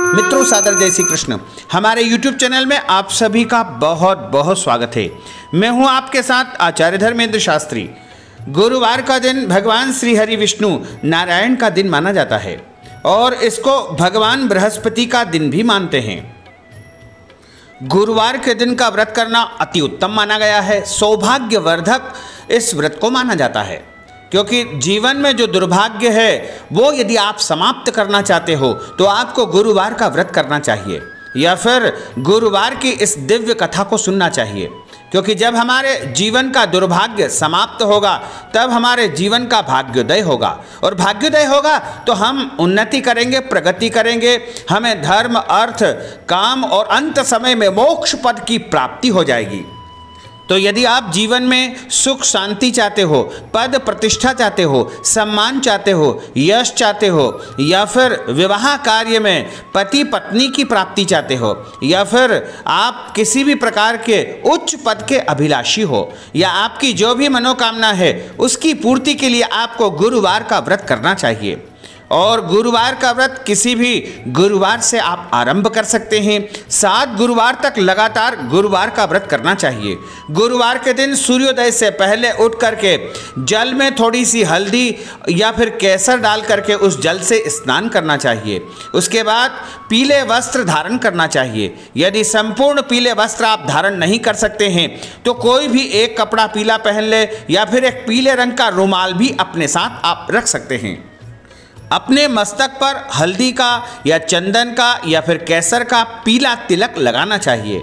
मित्रों, सादर जय श्री कृष्ण। हमारे YouTube चैनल में आप सभी का बहुत बहुत स्वागत है। मैं हूं आपके साथ आचार्य धर्मेंद्र शास्त्री। गुरुवार का दिन भगवान श्री हरि विष्णु नारायण का दिन माना जाता है और इसको भगवान बृहस्पति का दिन भी मानते हैं। गुरुवार के दिन का व्रत करना अति उत्तम माना गया है। सौभाग्यवर्धक इस व्रत को माना जाता है, क्योंकि जीवन में जो दुर्भाग्य है वो यदि आप समाप्त करना चाहते हो तो आपको गुरुवार का व्रत करना चाहिए या फिर गुरुवार की इस दिव्य कथा को सुनना चाहिए। क्योंकि जब हमारे जीवन का दुर्भाग्य समाप्त होगा तब हमारे जीवन का भाग्योदय होगा, और भाग्योदय होगा तो हम उन्नति करेंगे, प्रगति करेंगे, हमें धर्म, अर्थ, काम और अंत समय में मोक्ष पद की प्राप्ति हो जाएगी। तो यदि आप जीवन में सुख शांति चाहते हो, पद प्रतिष्ठा चाहते हो, सम्मान चाहते हो, यश चाहते हो, या फिर विवाह कार्य में पति पत्नी की प्राप्ति चाहते हो, या फिर आप किसी भी प्रकार के उच्च पद के अभिलाषी हो, या आपकी जो भी मनोकामना है उसकी पूर्ति के लिए आपको गुरुवार का व्रत करना चाहिए। और गुरुवार का व्रत किसी भी गुरुवार से आप आरंभ कर सकते हैं। 7 गुरुवार तक लगातार गुरुवार का व्रत करना चाहिए। गुरुवार के दिन सूर्योदय से पहले उठ करके जल में थोड़ी सी हल्दी या फिर केसर डाल करके उस जल से स्नान करना चाहिए। उसके बाद पीले वस्त्र धारण करना चाहिए। यदि संपूर्ण पीले वस्त्र आप धारण नहीं कर सकते हैं तो कोई भी एक कपड़ा पीला पहन ले, या फिर एक पीले रंग का रुमाल भी अपने साथ आप रख सकते हैं। अपने मस्तक पर हल्दी का या चंदन का या फिर केसर का पीला तिलक लगाना चाहिए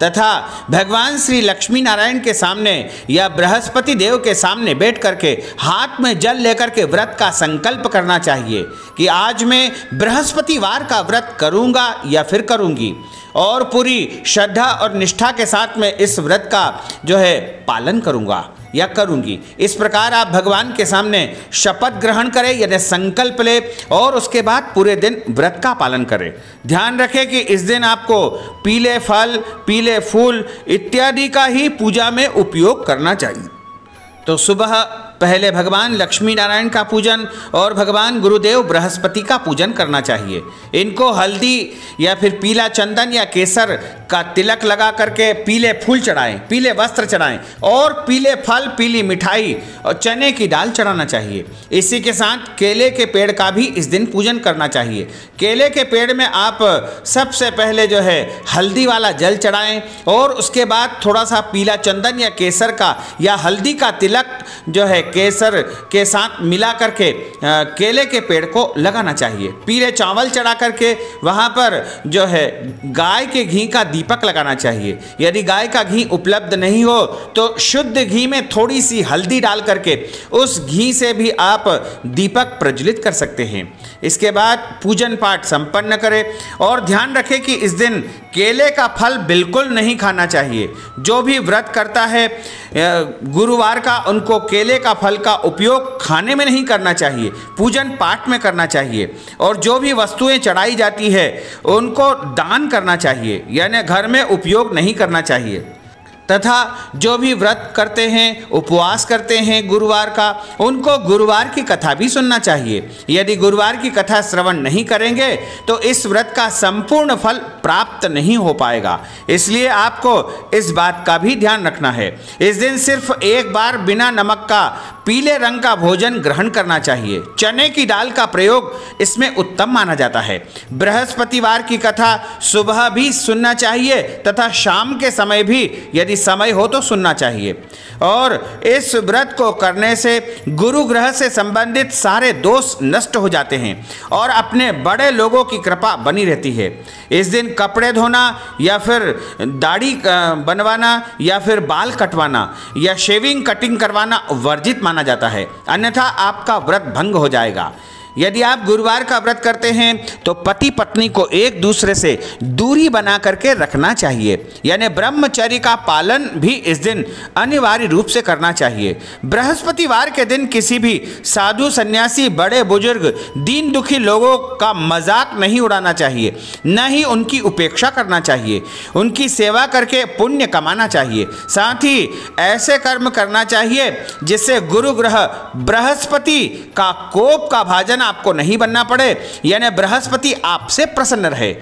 तथा भगवान श्री लक्ष्मी नारायण के सामने या बृहस्पति देव के सामने बैठ करके हाथ में जल लेकर के व्रत का संकल्प करना चाहिए कि आज मैं बृहस्पतिवार का व्रत करूंगा या फिर करूंगी, और पूरी श्रद्धा और निष्ठा के साथ में इस व्रत का जो है पालन करूंगा या करूंगी। इस प्रकार आप भगवान के सामने शपथ ग्रहण करें, यानी संकल्प ले, और उसके बाद पूरे दिन व्रत का पालन करें। ध्यान रखें कि इस दिन आपको पीले फल, पीले फूल इत्यादि का ही पूजा में उपयोग करना चाहिए। तो सुबह पहले भगवान लक्ष्मी नारायण का पूजन और भगवान गुरुदेव बृहस्पति का पूजन करना चाहिए। इनको हल्दी या फिर पीला चंदन या केसर का तिलक लगा करके पीले फूल चढ़ाएं, पीले वस्त्र चढ़ाएं, और पीले फल, पीली मिठाई और चने की दाल चढ़ाना चाहिए। इसी के साथ केले के पेड़ का भी इस दिन पूजन करना चाहिए। केले के पेड़ में आप सबसे पहले जो है हल्दी वाला जल चढ़ाएं, और उसके बाद थोड़ा सा पीला चंदन या केसर का या हल्दी का तिलक जो है केसर के साथ मिला करके केले के पेड़ को लगाना चाहिए। पीले चावल चढ़ा करके वहाँ पर जो है गाय के घी का दीपक लगाना चाहिए। यदि गाय का घी उपलब्ध नहीं हो तो शुद्ध घी में थोड़ी सी हल्दी डाल करके उस घी से भी आप दीपक प्रज्वलित कर सकते हैं। इसके बाद पूजन पाठ संपन्न करें, और ध्यान रखें कि इस दिन केले का फल बिल्कुल नहीं खाना चाहिए। जो भी व्रत करता है गुरुवार का, उनको केले का फल का उपयोग खाने में नहीं करना चाहिए, पूजन पाठ में करना चाहिए। और जो भी वस्तुएं चढ़ाई जाती है उनको दान करना चाहिए, यानी घर में उपयोग नहीं करना चाहिए। तथा जो भी व्रत करते हैं, उपवास करते हैं गुरुवार का, उनको गुरुवार की कथा भी सुनना चाहिए। यदि गुरुवार की कथा श्रवण नहीं करेंगे तो इस व्रत का संपूर्ण फल प्राप्त नहीं हो पाएगा। इसलिए आपको इस बात का भी ध्यान रखना है। इस दिन सिर्फ एक बार बिना नमक का पीले रंग का भोजन ग्रहण करना चाहिए। चने की दाल का प्रयोग इसमें उत्तम माना जाता है। बृहस्पतिवार की कथा सुबह भी सुनना चाहिए तथा शाम के समय भी यदि समय हो तो सुनना चाहिए। और इस व्रत को करने से गुरु ग्रह से संबंधित सारे दोष नष्ट हो जाते हैं और अपने बड़े लोगों की कृपा बनी रहती है। इस दिन कपड़े धोना या फिर दाढ़ी बनवाना या फिर बाल कटवाना या शेविंग कटिंग करवाना वर्जित माना जाता है, अन्यथा आपका व्रत भंग हो जाएगा। यदि आप गुरुवार का व्रत करते हैं तो पति पत्नी को एक दूसरे से दूरी बना करके रखना चाहिए, यानी ब्रह्मचर्य का पालन भी इस दिन अनिवार्य रूप से करना चाहिए। बृहस्पतिवार के दिन किसी भी साधु सन्यासी, बड़े बुजुर्ग, दीन दुखी लोगों का मजाक नहीं उड़ाना चाहिए, न ही उनकी उपेक्षा करना चाहिए। उनकी सेवा करके पुण्य कमाना चाहिए। साथ ही ऐसे कर्म करना चाहिए जिससे गुरु ग्रह बृहस्पति का कोप का भाजन आपको नहीं बनना पड़े, यानी बृहस्पति आपसे प्रसन्न रहे।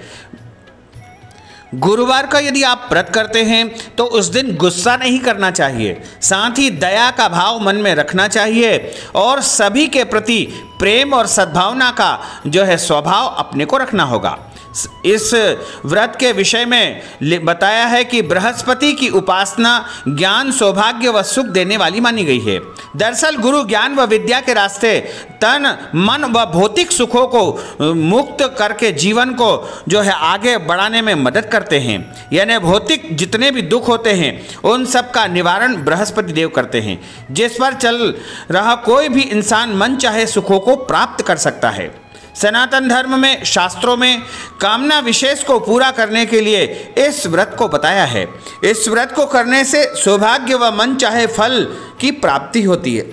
गुरुवार का यदि आप व्रत करते हैं तो उस दिन गुस्सा नहीं करना चाहिए, साथ ही दया का भाव मन में रखना चाहिए और सभी के प्रति प्रेम और सद्भावना का जो है स्वभाव अपने को रखना होगा। इस व्रत के विषय में बताया है कि बृहस्पति की उपासना ज्ञान, सौभाग्य व सुख देने वाली मानी गई है। दरअसल गुरु ज्ञान व विद्या के रास्ते तन, मन व भौतिक सुखों को मुक्त करके जीवन को जो है आगे बढ़ाने में मदद करते हैं। यानी भौतिक जितने भी दुख होते हैं उन सब का निवारण बृहस्पति देव करते हैं। जिस पर चल रहा कोई भी इंसान मन चाहे सुखों को प्राप्त कर सकता है। सनातन धर्म में शास्त्रों में कामना विशेष को पूरा करने के लिए इस व्रत को बताया है। इस व्रत को करने से सौभाग्य व मन चाहे फल की प्राप्ति होती है।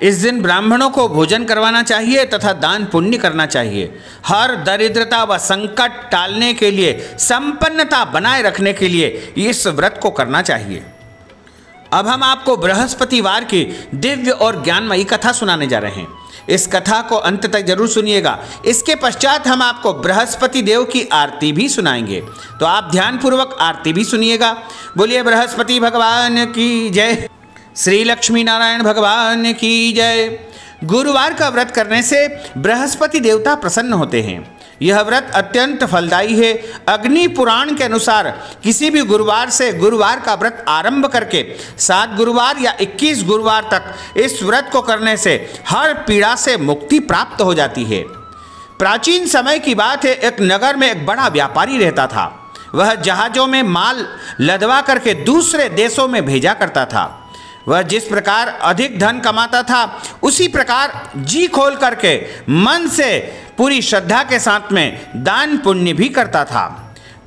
इस दिन ब्राह्मणों को भोजन करवाना चाहिए तथा दान पुण्य करना चाहिए। हर दरिद्रता व संकट टालने के लिए, संपन्नता बनाए रखने के लिए इस व्रत को करना चाहिए। अब हम आपको बृहस्पतिवार की दिव्य और ज्ञानमयी कथा सुनाने जा रहे हैं। इस कथा को अंत तक जरूर सुनिएगा। इसके पश्चात हम आपको बृहस्पति देव की आरती भी सुनाएंगे, तो आप ध्यानपूर्वक आरती भी सुनिएगा। बोलिए बृहस्पति भगवान की जय, श्री लक्ष्मी नारायण भगवान की जय। गुरुवार का व्रत करने से बृहस्पति देवता प्रसन्न होते हैं। यह व्रत अत्यंत फलदायी है। अग्नि पुराण के अनुसार किसी भी गुरुवार से गुरुवार का व्रत आरंभ करके 7 गुरुवार या 21 गुरुवार तक इस व्रत को करने से हर पीड़ा से मुक्ति प्राप्त हो जाती है। प्राचीन समय की बात है, एक नगर में एक बड़ा व्यापारी रहता था। वह जहाज़ों में माल लदवा करके दूसरे देशों में भेजा करता था। वह जिस प्रकार अधिक धन कमाता था उसी प्रकार जी खोल करके मन से पूरी श्रद्धा के साथ में दान पुण्य भी करता था।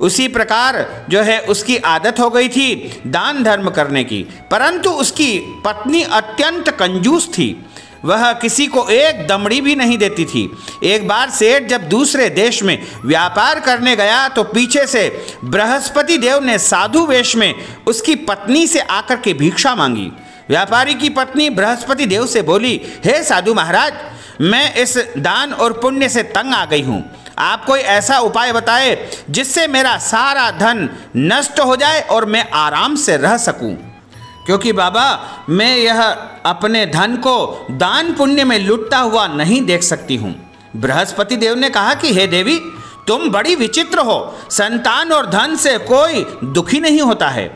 उसी प्रकार जो है उसकी आदत हो गई थी दान धर्म करने की, परंतु उसकी पत्नी अत्यंत कंजूस थी। वह किसी को एक दमड़ी भी नहीं देती थी। एक बार सेठ जब दूसरे देश में व्यापार करने गया तो पीछे से बृहस्पति देव ने साधु वेश में उसकी पत्नी से आकर के भिक्षा मांगी। व्यापारी की पत्नी बृहस्पति देव से बोली, हे साधु महाराज, मैं इस दान और पुण्य से तंग आ गई हूँ। आप कोई ऐसा उपाय बताए जिससे मेरा सारा धन नष्ट हो जाए और मैं आराम से रह सकूं, क्योंकि बाबा मैं यह अपने धन को दान पुण्य में लुटता हुआ नहीं देख सकती हूँ। बृहस्पति देव ने कहा कि हे देवी, तुम बड़ी विचित्र हो। संतान और धन से कोई दुखी नहीं होता है।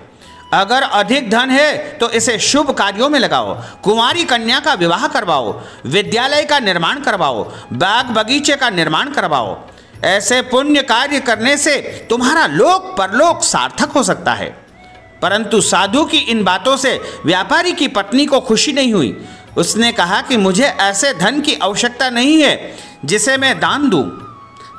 अगर अधिक धन है तो इसे शुभ कार्यों में लगाओ, कुंवारी कन्या का विवाह करवाओ, विद्यालय का निर्माण करवाओ, बाग बगीचे का निर्माण करवाओ। ऐसे पुण्य कार्य करने से तुम्हारा लोक परलोक सार्थक हो सकता है। परंतु साधु की इन बातों से व्यापारी की पत्नी को खुशी नहीं हुई। उसने कहा कि मुझे ऐसे धन की आवश्यकता नहीं है जिसे मैं दान दूं।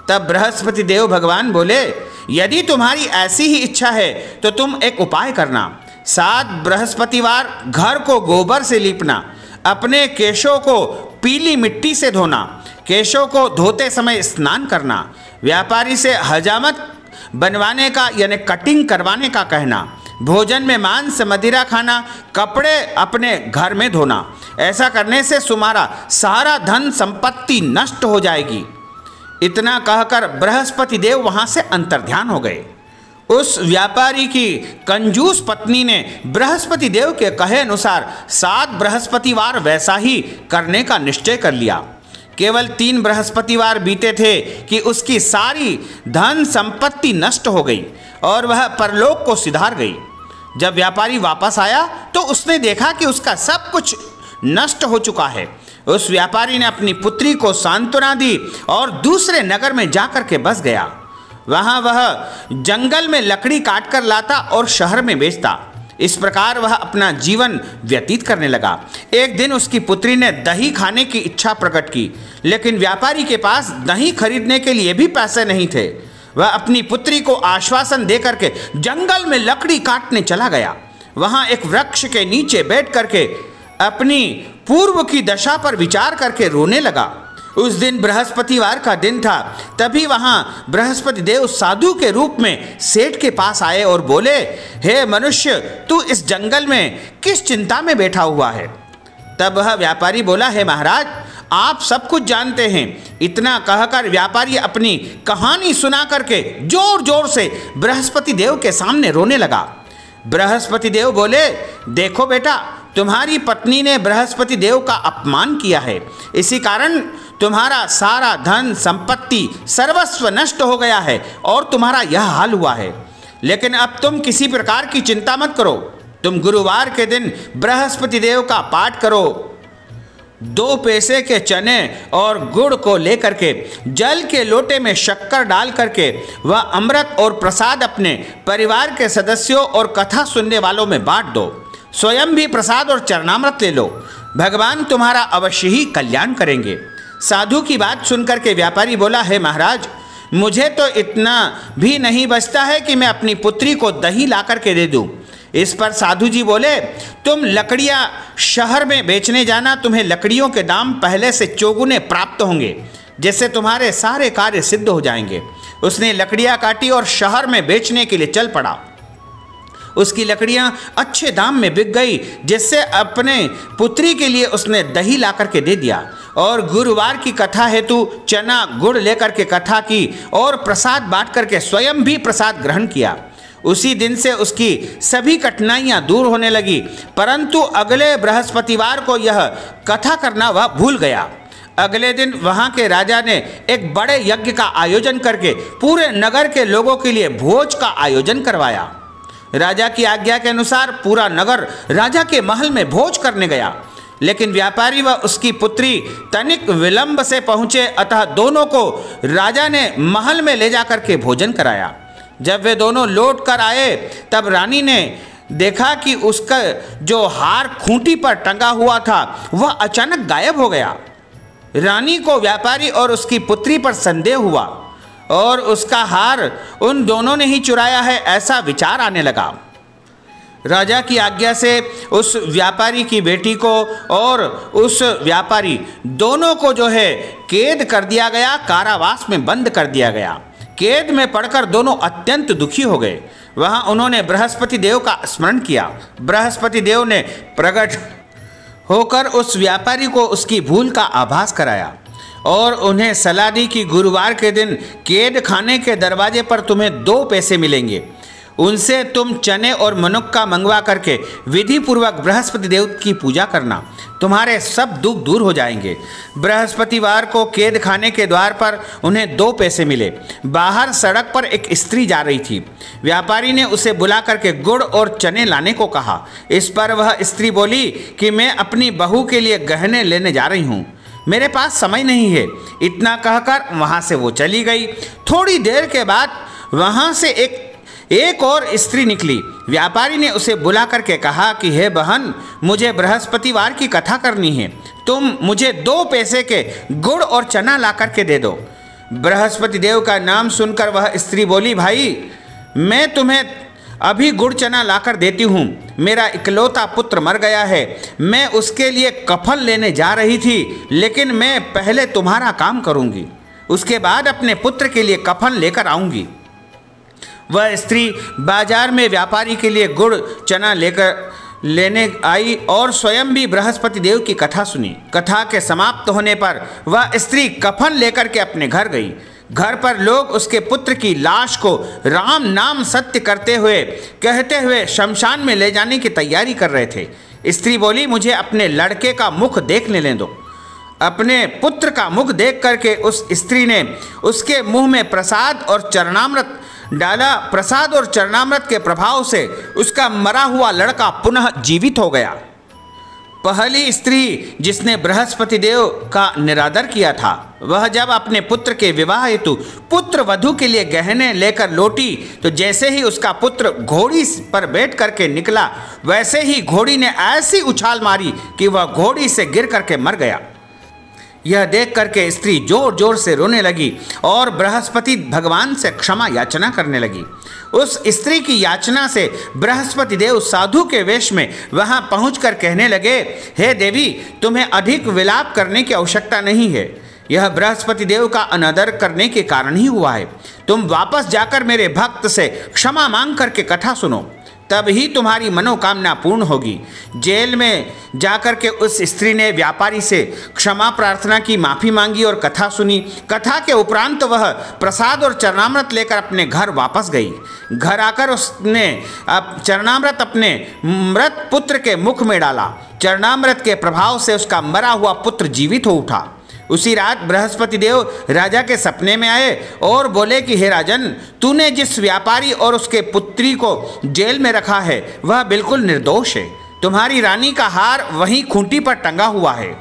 तब बृहस्पति देव भगवान बोले, यदि तुम्हारी ऐसी ही इच्छा है तो तुम एक उपाय करना। 7 बृहस्पतिवार घर को गोबर से लीपना, अपने केशों को पीली मिट्टी से धोना, केशों को धोते समय स्नान करना, व्यापारी से हजामत बनवाने का यानी कटिंग करवाने का कहना, भोजन में मांस मदिरा खाना, कपड़े अपने घर में धोना। ऐसा करने से तुम्हारा सारा धन संपत्ति नष्ट हो जाएगी। इतना कहकर बृहस्पति देव वहां से अंतर्ध्यान हो गए। उस व्यापारी की कंजूस पत्नी ने बृहस्पति देव के कहे अनुसार 7 बृहस्पतिवार वैसा ही करने का निश्चय कर लिया। केवल 3 बृहस्पतिवार बीते थे कि उसकी सारी धन संपत्ति नष्ट हो गई और वह परलोक को सिधार गई। जब व्यापारी वापस आया तो उसने देखा कि उसका सब कुछ नष्ट हो चुका है। उस व्यापारी ने अपनी पुत्री को सांत्वना दी और दूसरे नगर में जाकर के बस गया। वहां वह जंगल में लकड़ी काट कर लाता और शहर में बेचता। इस प्रकार वह अपना जीवन व्यतीत करने लगा। एक दिन उसकी पुत्री ने दही खाने की इच्छा प्रकट की, लेकिन व्यापारी के पास दही खरीदने के लिए भी पैसे नहीं थे। वह अपनी पुत्री को आश्वासन देकर के जंगल में लकड़ी काटने चला गया। वहां एक वृक्ष के नीचे बैठ करके अपनी पूर्व की दशा पर विचार करके रोने लगा। उस दिन बृहस्पतिवार का दिन था। तभी वहां बृहस्पति देव साधु के रूप में सेठ के पास आए और बोले, हे मनुष्य, तू इस जंगल में किस चिंता में बैठा हुआ है? तब वह व्यापारी बोला, हे महाराज, आप सब कुछ जानते हैं। इतना कहकर व्यापारी अपनी कहानी सुना करके जोर जोर से बृहस्पति देव के सामने रोने लगा। बृहस्पति देव बोले, देखो बेटा, तुम्हारी पत्नी ने बृहस्पति देव का अपमान किया है, इसी कारण तुम्हारा सारा धन संपत्ति सर्वस्व नष्ट हो गया है और तुम्हारा यह हाल हुआ है। लेकिन अब तुम किसी प्रकार की चिंता मत करो। तुम गुरुवार के दिन बृहस्पति देव का पाठ करो। 2 पैसे के चने और गुड़ को लेकर के जल के लोटे में शक्कर डाल करके वह अमृत और प्रसाद अपने परिवार के सदस्यों और कथा सुनने वालों में बांट दो। स्वयं भी प्रसाद और चरणामृत ले लो। भगवान तुम्हारा अवश्य ही कल्याण करेंगे। साधु की बात सुनकर के व्यापारी बोला, है महाराज, मुझे तो इतना भी नहीं बचता है कि मैं अपनी पुत्री को दही ला करके दे दूं। इस पर साधु जी बोले, तुम लकड़ियां शहर में बेचने जाना, तुम्हें लकड़ियों के दाम पहले से चौगुने प्राप्त होंगे, जिससे तुम्हारे सारे कार्य सिद्ध हो जाएंगे। उसने लकड़ियां काटी और शहर में बेचने के लिए चल पड़ा। उसकी लकड़ियां अच्छे दाम में बिक गई, जिससे अपने पुत्री के लिए उसने दही ला करके दे दिया और गुरुवार की कथा हेतु चना गुड़ लेकर के कथा की और प्रसाद बांट करके स्वयं भी प्रसाद ग्रहण किया। उसी दिन से उसकी सभी कठिनाइयां दूर होने लगी, परंतु अगले बृहस्पतिवार को यह कथा करना वह भूल गया। अगले दिन वहां के राजा ने एक बड़े यज्ञ का आयोजन करके पूरे नगर के लोगों के लिए भोज का आयोजन करवाया। राजा की आज्ञा के अनुसार पूरा नगर राजा के महल में भोज करने गया, लेकिन व्यापारी व उसकी पुत्री तनिक विलंब से पहुंचे, अतः दोनों को राजा ने महल में ले जाकर के भोजन कराया। जब वे दोनों लौट कर आए, तब रानी ने देखा कि उसका जो हार खूंटी पर टंगा हुआ था वह अचानक गायब हो गया। रानी को व्यापारी और उसकी पुत्री पर संदेह हुआ और उसका हार उन दोनों ने ही चुराया है, ऐसा विचार आने लगा। राजा की आज्ञा से उस व्यापारी की बेटी को और उस व्यापारी दोनों को जो है कैद कर दिया गया, कारावास में बंद कर दिया गया। कैद में पड़कर दोनों अत्यंत दुखी हो गए। वहां उन्होंने बृहस्पति देव का स्मरण किया। बृहस्पति देव ने प्रकट होकर उस व्यापारी को उसकी भूल का आभास कराया और उन्हें सलाह दी कि गुरुवार के दिन कैद खाने के दरवाजे पर तुम्हें 2 पैसे मिलेंगे। उनसे तुम चने और मनुक्का मंगवा करके विधि पूर्वक बृहस्पति देव की पूजा करना, तुम्हारे सब दुख दूर हो जाएंगे। बृहस्पतिवार को कैद खाने के द्वार पर उन्हें 2 पैसे मिले। बाहर सड़क पर एक स्त्री जा रही थी। व्यापारी ने उसे बुला करके गुड़ और चने लाने को कहा। इस पर वह स्त्री बोली कि मैं अपनी बहू के लिए गहने लेने जा रही हूँ, मेरे पास समय नहीं है। इतना कहकर वहाँ से वो चली गई। थोड़ी देर के बाद वहाँ से एक और स्त्री निकली। व्यापारी ने उसे बुला करके कहा कि हे बहन, मुझे बृहस्पतिवार की कथा करनी है, तुम मुझे 2 पैसे के गुड़ और चना ला करके दे दो। बृहस्पति देव का नाम सुनकर वह स्त्री बोली, भाई मैं तुम्हें अभी गुड़ चना लाकर देती हूँ। मेरा इकलौता पुत्र मर गया है, मैं उसके लिए कफन लेने जा रही थी, लेकिन मैं पहले तुम्हारा काम करूँगी, उसके बाद अपने पुत्र के लिए कफन लेकर आऊँगी। वह स्त्री बाजार में व्यापारी के लिए गुड़ चना लेने आई और स्वयं भी बृहस्पति देव की कथा सुनी। कथा के समाप्त होने पर वह स्त्री कफन लेकर के अपने घर गई। घर पर लोग उसके पुत्र की लाश को राम नाम सत्य कहते हुए शमशान में ले जाने की तैयारी कर रहे थे। स्त्री बोली, मुझे अपने लड़के का मुख देखने लें दो। अपने पुत्र का मुख देख करके उस स्त्री ने उसके मुंह में प्रसाद और चरणामृत डाला। प्रसाद और चरणामृत के प्रभाव से उसका मरा हुआ लड़का पुनः जीवित हो गया। पहली स्त्री जिसने बृहस्पति देव का निरादर किया था, वह जब अपने पुत्र के विवाह हेतु पुत्र वधू के लिए गहने लेकर लौटी, तो जैसे ही उसका पुत्र घोड़ी पर बैठ करके निकला, वैसे ही घोड़ी ने ऐसी उछाल मारी कि वह घोड़ी से गिर करके मर गया। यह देख करके स्त्री जोर जोर से रोने लगी और बृहस्पति भगवान से क्षमा याचना करने लगी। उस स्त्री की याचना से बृहस्पति देव साधु के वेश में वहां पहुंचकर कहने लगे, हे देवी, तुम्हें अधिक विलाप करने की आवश्यकता नहीं है। यह बृहस्पति देव का अनादर करने के कारण ही हुआ है। तुम वापस जाकर मेरे भक्त से क्षमा मांग करके कथा सुनो। तभी तुम्हारी मनोकामना पूर्ण होगी। जेल में जाकर के उस स्त्री ने व्यापारी से क्षमा प्रार्थना की, माफ़ी मांगी और कथा सुनी। कथा के उपरांत वह प्रसाद और चरणामृत लेकर अपने घर वापस गई। घर आकर उसने चरणामृत अपने मृत पुत्र के मुख में डाला। चरणामृत के प्रभाव से उसका मरा हुआ पुत्र जीवित हो उठा। उसी रात बृहस्पति देव राजा के सपने में आए और बोले कि हे राजन, तूने जिस व्यापारी और उसके पुत्री को जेल में रखा है वह बिल्कुल निर्दोष है। तुम्हारी रानी का हार वहीं खूंटी पर टंगा हुआ है।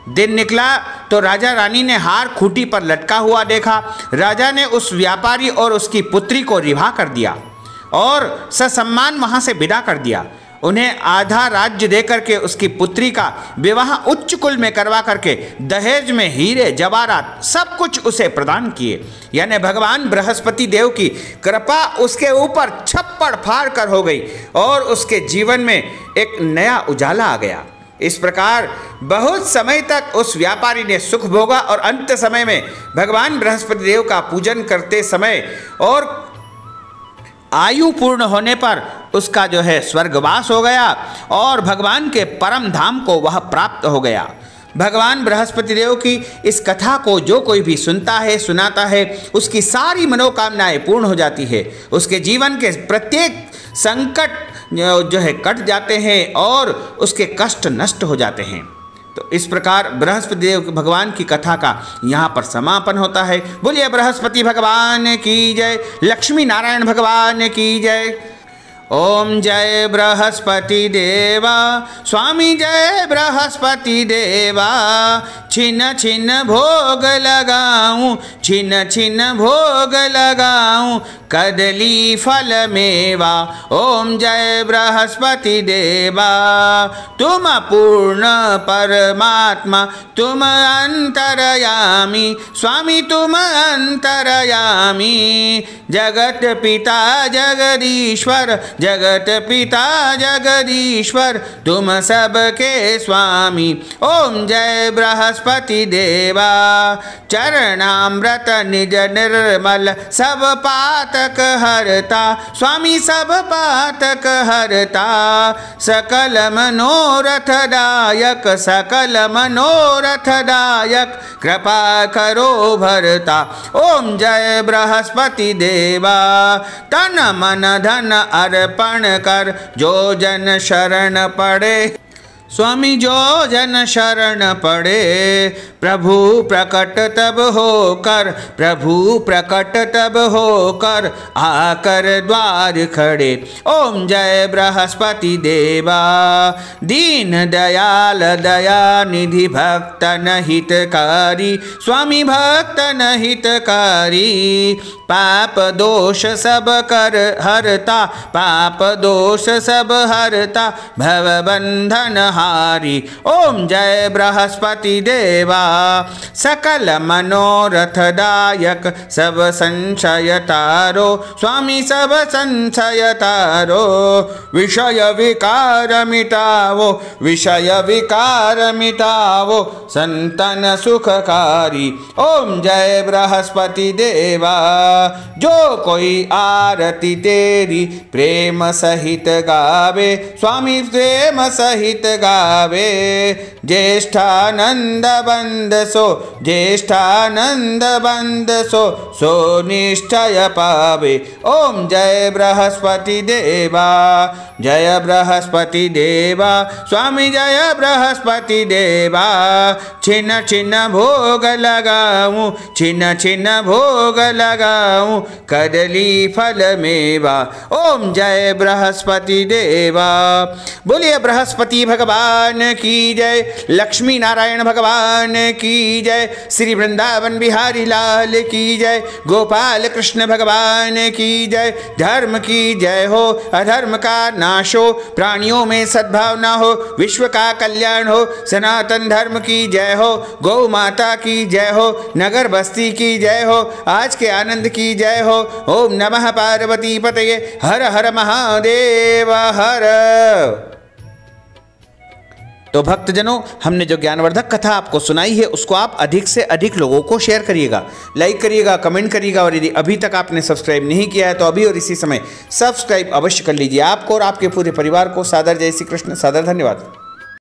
दिन निकला तो राजा रानी ने हार खूंटी पर लटका हुआ देखा। राजा ने उस व्यापारी और उसकी पुत्री को रिहा कर दिया और ससम्मान वहां से विदा कर दिया। उन्हें आधा राज्य देकर के उसकी पुत्री का विवाह उच्च कुल में करवा करके दहेज में हीरे जवाहरात सब कुछ उसे प्रदान किए। यानी भगवान बृहस्पति देव की कृपा उसके ऊपर छप्पड़ फाड़ कर हो गई और उसके जीवन में एक नया उजाला आ गया। इस प्रकार बहुत समय तक उस व्यापारी ने सुख भोगा और अंत समय में भगवान बृहस्पति देव का पूजन करते समय और आयु पूर्ण होने पर उसका जो है स्वर्गवास हो गया और भगवान के परम धाम को वह प्राप्त हो गया। भगवान बृहस्पति देव की इस कथा को जो कोई भी सुनता है, सुनाता है, उसकी सारी मनोकामनाएं पूर्ण हो जाती है। उसके जीवन के प्रत्येक संकट जो है कट जाते हैं और उसके कष्ट नष्ट हो जाते हैं। तो इस प्रकार बृहस्पति देव भगवान की कथा का यहाँ पर समापन होता है। बोलिए बृहस्पति भगवान की जय, लक्ष्मी नारायण भगवान की जय। ओम जय बृहस्पति देवा, स्वामी जय बृहस्पति देवा। छिन्न छिन्न भोग लगाऊं, छिन्न छिन्न भोग लगाऊं, कदली फल मेवा। ओम जय बृहस्पति देवा। तुम पूर्ण परमात्मा, तुम अंतरयामी, स्वामी तुम अंतरयामी। जगत पिता जगदीश्वर, जगत पिता जगदीश्वर, तुम सबके स्वामी। ओम जय बृहस्पति देवा। चरणामृत निज निर्मल, सब पातक हरता, स्वामी सब पातक हरता। सकल मनोरथ दायक, सकल मनोरथ दायक, कृपा करो भरता। ओम जय बृहस्पति देवा। तन मन धन अर्पण कर, जो जन शरण पड़े, स्वामी जो जन शरण पड़े। प्रभु प्रकट तब होकर, प्रभु प्रकट तब होकर, आकर द्वार खड़े। ओम जय बृहस्पति देवा। दीन दयाल दया निधि, भक्तन हितकारी, स्वामी भक्तन हितकारी। पाप दोष सब कर हरता, पाप दोष सब हरता, भव बंधन हारी। ओम जय बृहस्पति देवा। सकल मनोरथ दायक, सब संशय तारो, स्वामी सब संशय तारो। विषय विकार मिटावो, विषय विकार मिटावो, संतन सुखकारी। ओम जय बृहस्पति देवा। जो कोई आरती तेरी प्रेम सहित गावे, स्वामी प्रेम सहित गावे। ज्येष्ठानंद बंद सो, ज्येष्ठानंद बंद सो, सो निश्चय पावे। ओम जय बृहस्पति देवा। जय बृहस्पति देवा, स्वामी जय बृहस्पति देवा। छिन्न छिन्न भोग लगाऊं, छिन्न छिन्न भोग लगाऊं, कदली फल मेवा। ओम जय बृहस्पति देवा। बोलिए बृहस्पति भगवान की जय, लक्ष्मी नारायण भगवान की जय, श्री वृंदावन बिहारी लाल की जय, गोपाल कृष्ण भगवान की जय। धर्म की जय हो, अधर्म का नाश हो, प्राणियों में सद्भावना हो, विश्व का कल्याण हो। सनातन धर्म की जय हो, गौ माता की जय हो, नगर बस्ती की जय हो, आज के आनंद की जय हो। ओम नमः पार्वती पतये, हर हर महादेव हर। तो भक्तजनों, हमने जो ज्ञानवर्धक कथा आपको सुनाई है उसको आप अधिक से अधिक लोगों को शेयर करिएगा, लाइक करिएगा, कमेंट करिएगा, और यदि अभी तक आपने सब्सक्राइब नहीं किया है तो अभी और इसी समय सब्सक्राइब अवश्य कर लीजिए। आपको और आपके पूरे परिवार को सादर जय श्री कृष्ण, सादर धन्यवाद।